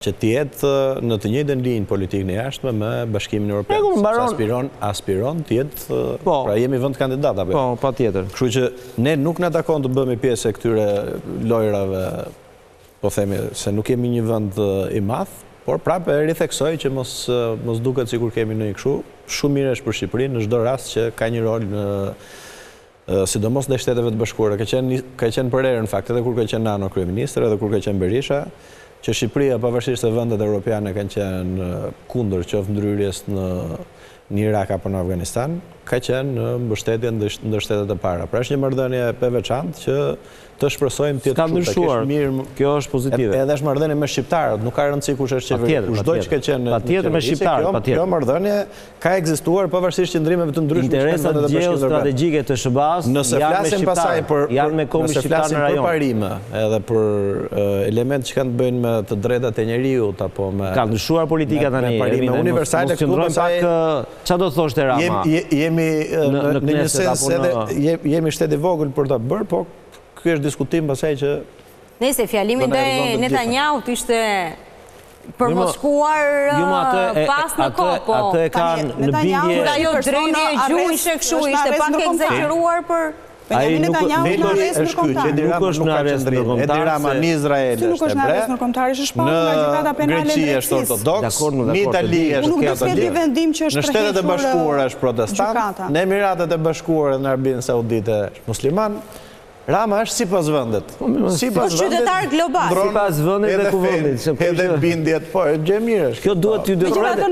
që tjetë në të njëjtën linjë politikë në jashtme me Bashkimin Evropian. Aspiron tjetë, pra jemi vend kandidat. Po, pa tjetër. Kështu që ne nuk na takon të bëmi pjesë e këtyre lojrave, po themi se nuk jemi një vend i madh, por prapë e ritheksoj që mos duket sikur kemi ndonjë kështu. Shumë mirë është për Shqipërinë në çdo rast që ka një rol në sidomos ndaj Shteteve të Bashkuara. Ka qenë për herë në fakt, edhe kur ka qenë Nano kryeministër, edhe kur ka qenë Berisha, që Shqipëria, pavarësisht se vendet evropiane kanë qenë kundër qoftë ndryrjes në Irak apo në Afganistan, ka qenë në mbështetje ndër shtetet e para. Pra është një marrëdhënie e veçantë që të shpresojmë të jetë ndryshuar. Kjo është pozitive. Edhe është marrëdhënie me shqiptarët, nuk ka rëndësi kush është qeveri, kushdo që ka qenë. Patjetër me shqiptarët, patjetër. Kjo marrëdhënie ka ekzistuar pavarësisht qëndrimeve të ndryshme. Interesat gjeostrategjike të SBA-s janë me kombin shqiptar në rajon. Nëse flasim për parime, edhe për elementë që kanë të bëjnë me të drejtat e njeriut apo me ka ndryshuar politika tani. Parime universale këtu çfarë do thoshte Rama? Jemi në një sens edhe jemi shtet i vogël për ta bërë, po ky është diskutim pasaj që nëse fjalimin ndaj Netanyahut ishte për mos shkuar pas në kohë, atë e kanë në bindje. Ajo drejtje e gjuhë kështu ishte pak e egzageruar për ai nuk është në arrest ndërkombëtar. Edi Rama në Izrael është hebre, në Greqi është ortodoks, në Itali është katolik, në Shtetet e Bashkuara është protestant, në Emiratet e Bashkuara dhe në Arabinë Saudite është musliman. Rama është sipas vendet. Sipas qytetar global. Sipas vendit dhe kuvendit. Edhe bindjet, po, gjë mirë është. Kjo duhet t'ju dëfrende.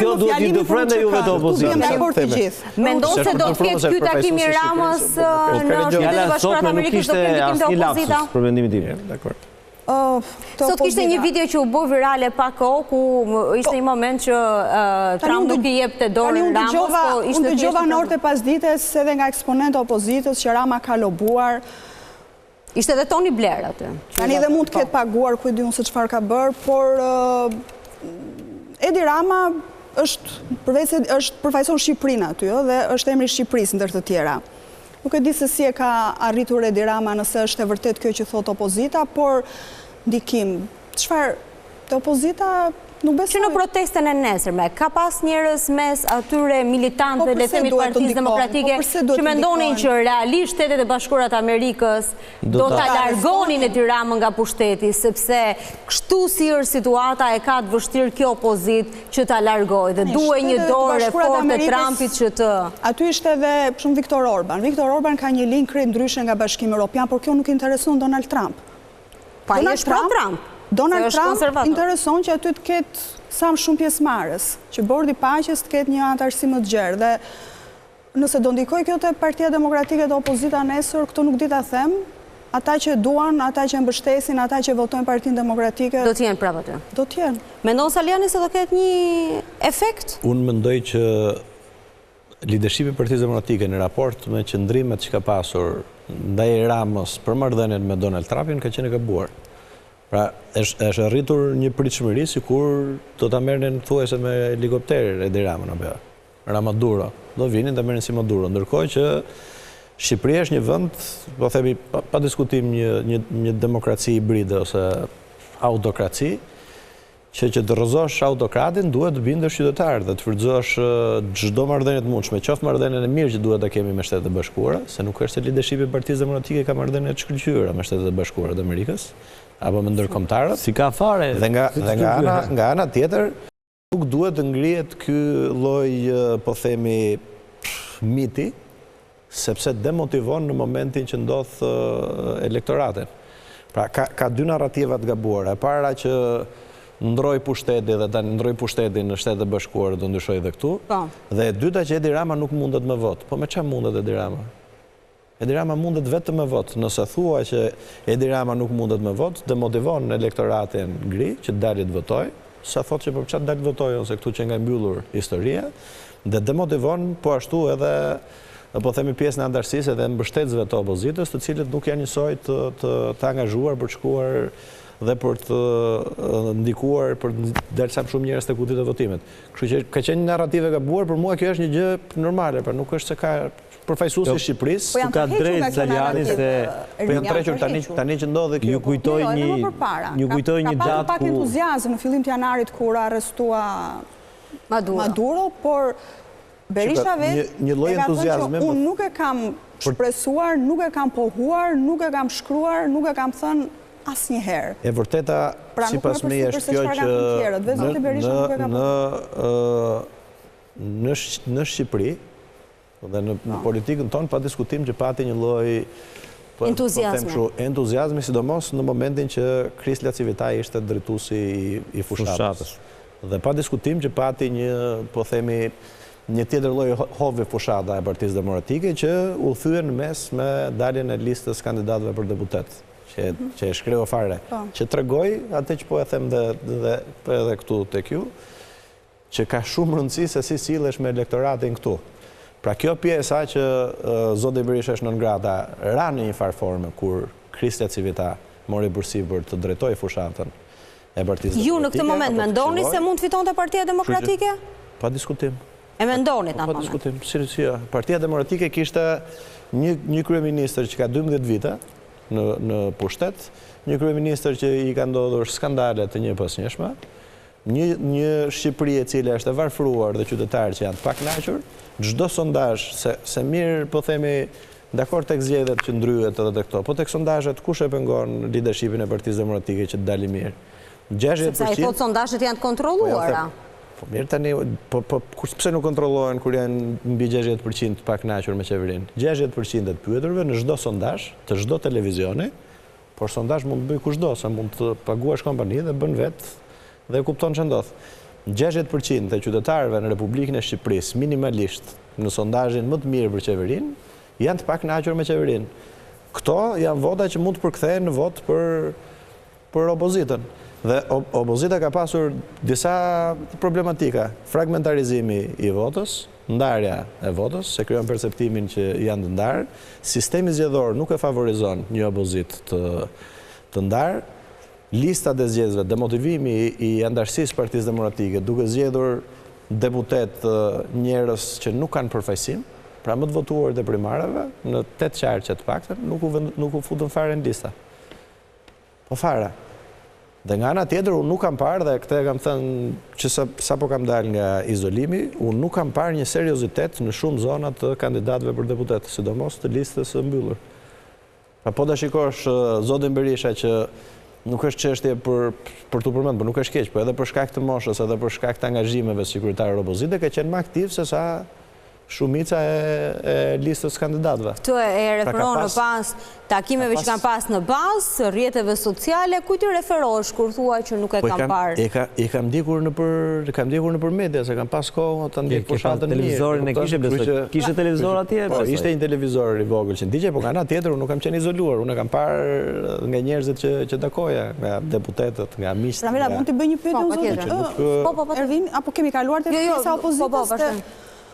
Kjo duhet t'ju dëfrende juve të opozitë. Mendon se do të ketë ky takim i Ramës në Shtetet e Bashkuara të Amerikës do të ketë ndikim të opozita? Për mendimin tim. Dakor. Sot kishte një video që u bë virale pak kohë, ku ishte një moment që Trump nuk i jepte dorë Ramës, po ishte unë dëgjova në orët e pasdites edhe nga eksponentë opozitës që Rama ka lobuar. Ishte edhe Tony Blair aty. Tani dhe mund të ketë paguar, ku e di unë se çfarë ka bërë, por Edi Rama është përfaqëson Shqipërinë aty dhe është emri i Shqipërisë ndër të tjera. Nuk e di se si e ka arritur Edi Rama, nëse është e vërtet kjo që thot opozita, por ndikim, çfarë të opozita nuk besoj. Që në protestën e nesërme, ka pas njerëz mes atyre militantëve le themi të Partisë Demokratike që mendonin që realisht Shtetet e Bashkuara të Amerikës do ta largonin Edi Ramën nga pushteti, sepse kështu si është situata e ka të vështirë kjo opozitë që ta largojë dhe duhet një dorë fortë e Trumpit që të. Aty ishte edhe për shembull Viktor Orban. Viktor Orban ka një linjë krye ndryshe nga Bashkimi Evropian, por kjo nuk intereson Donald Trump. Pa është pro Trump. Donald Trump intereson që aty të ketë sa më shumë pjesëmarrës, që bordi paqes të ketë një anëtarësi më të gjerë dhe nëse do ndikoj kjo te Partia Demokratike dhe opozita nesër, këto nuk di ta them, ata që duan, ata që mbështesin, ata që votojnë Partinë Demokratike do të jenë prapë aty. Do të jenë. Mendon Saliani se do ketë një efekt? Unë mendoj që leadershipi i Partisë Demokratike në raport me qëndrimet që ka pasur ndaj Ramës për marrëdhënien me Donald Trumpin ka qenë e gabuar. Pra, është arritur një pritshmëri sikur do ta merrnin thuajse me helikopter Edi Ramën apo Ramaduro. Do vinin ta merrin si Maduro, ndërkohë që Shqipëria është një vend, po themi pa diskutim një demokraci hibride ose autokraci, që të rrëzosh autokratin duhet të bindesh qytetarët dhe të forcosh çdo marrëdhënie të mundshme, qoftë marrëdhënien e mirë që duhet ta kemi me Shtetet e Bashkuara, se nuk është se leadershipi i Partisë Demokratike ka marrëdhënie të shkëlqyera me Shtetet e Bashkuara të Amerikës apo me ndërkombëtarët. Si ka fare. Dhe nga ana tjetër nuk duhet të ngrihet ky lloj, po themi, miti, sepse demotivon në momentin që ndodh elektoratin. Pra ka dy narrativa të gabuara. E para që ndroi pushteti dhe tani ndroi pushtetin në Shtetet e Bashkuara do ndryshojë edhe këtu. Dhe e dyta që Edi Rama nuk mundet me vot. Po me çfarë mundet Edi Rama? Edi Rama mundet vetëm me vot. Nëse thua që Edi Rama nuk mundet me vot, demotivon elektoratin ngri që dalë të votojë, sa thotë që për çfarë dalë të votojë ose këtu që nga mbyllur historia, dhe demotivon po ashtu edhe po themi pjesën e antarësisë dhe mbështetësve të opozitës, të cilët nuk janë njësoj të angazhuar për të shkuar dhe për të ndikuar për delë sa më shumë njerëz të kutit e votimet. Kështu që ka qenë një narrative gabuar, për mua kjo është një gjë normale, pra nuk është se ka përfaqësuesi i Shqipërisë. Ku ka drejt Xhaliani se po janë trequr tani që ndodhe kjo. Ju kujtoj një gjatë pak entuziazëm në fillim të janarit kur arrestua Maduro, por Berisha vetë një lloj entuziazmi. Unë nuk e kam shpresuar, nuk e kam pohuar, nuk e kam shkruar, nuk e kam thënë asnjëherë. E vërteta sipas meje është kjo që në Shqipëri dhe në politikën tonë pa diskutim që pati një lloj entuziazmi, sidomos në momentin që Krislia Civitaj ishte drejtuesi i fushatës. Dhe pa diskutim që pati një, po themi, një tjetër lloj hovi fushata e Partisë Demokratike që u thyen mes me daljen e listës kandidatëve për deputet, që e shkreu fare, që tregoj atë që po e them dhe edhe këtu tek ju, që ka shumë rëndësi se si sillesh me elektoratin këtu. Pra kjo pjesa që zoti Berisha është non grata ra në një farë forme kur Krislia Civita mori bursi për të drejtoj fushatën e Partisë Demokratike. Ju në këtë moment mendoni se mund të fitonte Partia Demokratike? Pa diskutim. E mendonit në atë moment? Pa diskutim. Seriozisht, Partia Demokratike kishte një kryeministër që ka 12 vite në pushtet, një kryeministër që i ka ndodhur skandale të njëpësnjeshme, një Shqipëri e cila është e varfëruar dhe qytetarë që janë të pakënaqur, çdo sondazh se mirë po themi dakord tek zgjedhjet që ndryhet edhe tek këto, po tek sondazhet kush e pengon leadershipin e Partisë Demokratike që të dalë mirë? 60%. Sepse ai thotë sondazhet janë të kontrolluara. Po mirë tani, pse nuk kontrollohen kur janë mbi 60% të pakënaqur me qeverinë? 60% e të pyeturve në çdo sondazh, të çdo televizioni, por sondazh mund të bëj kushdo, sa mund të paguash kompani dhe bën vetë dhe kupton që ndodh. 60% e qytetarëve në Republikën e Shqipërisë, minimalisht në sondazhin më të mirë për qeverinë, janë të pakënaqur me qeverinë. Këto janë vota që mund të përkthehen në vot për opozitën. Dhe opozita ka pasur disa problematika. Fragmentarizimi i votës, ndarja e votës, se krijon perceptimin që janë të ndarë, sistemi zgjedhor nuk e favorizon një opozitë të ndarë, listat e zgjedhjeve, demotivimi i antarësisë Partisë Demokratike, duke zgjedhur deputet njerëz që nuk kanë përfaqësim, pra më të votuar të primarëve, në 8 qarqe të paktën, nuk u futën fare në lista. Po fare. Dhe nga ana tjetër, unë nuk kam parë, dhe këtë e kam thënë që sapo kam dalë nga izolimi, unë nuk kam parë një seriozitet në shumë zona të kandidatëve për deputet, sidomos të listës së mbyllur. Pra po ta shikosh zotin Berisha që nuk është çështje për tu përmendur, por nuk është keq, po edhe për shkak të moshës, edhe për shkak të angazhimeve si kryetari i opozitës, ka qenë më aktiv se sa shumica e listës kandidatëve. Këtu e referon në pas takimeve që kanë pas në bazë, rrjeteve sociale, kujt i referosh kur thua që nuk e kam parë? I kam ndjekur nëpër media, se kam pas kohë të ndjek fushatën mirë. Televizorin e kishe televizor atje? Po, ishte një televizor i vogël që ndiqej, por nga ana tjetër unë nuk kam qenë izoluar, unë kam parë nga njerëzit që takoja, nga deputetët, nga miqtë. Mira, mund të bëj një pyetje unë? Ervin, apo kemi kaluar te pjesa e opozitës?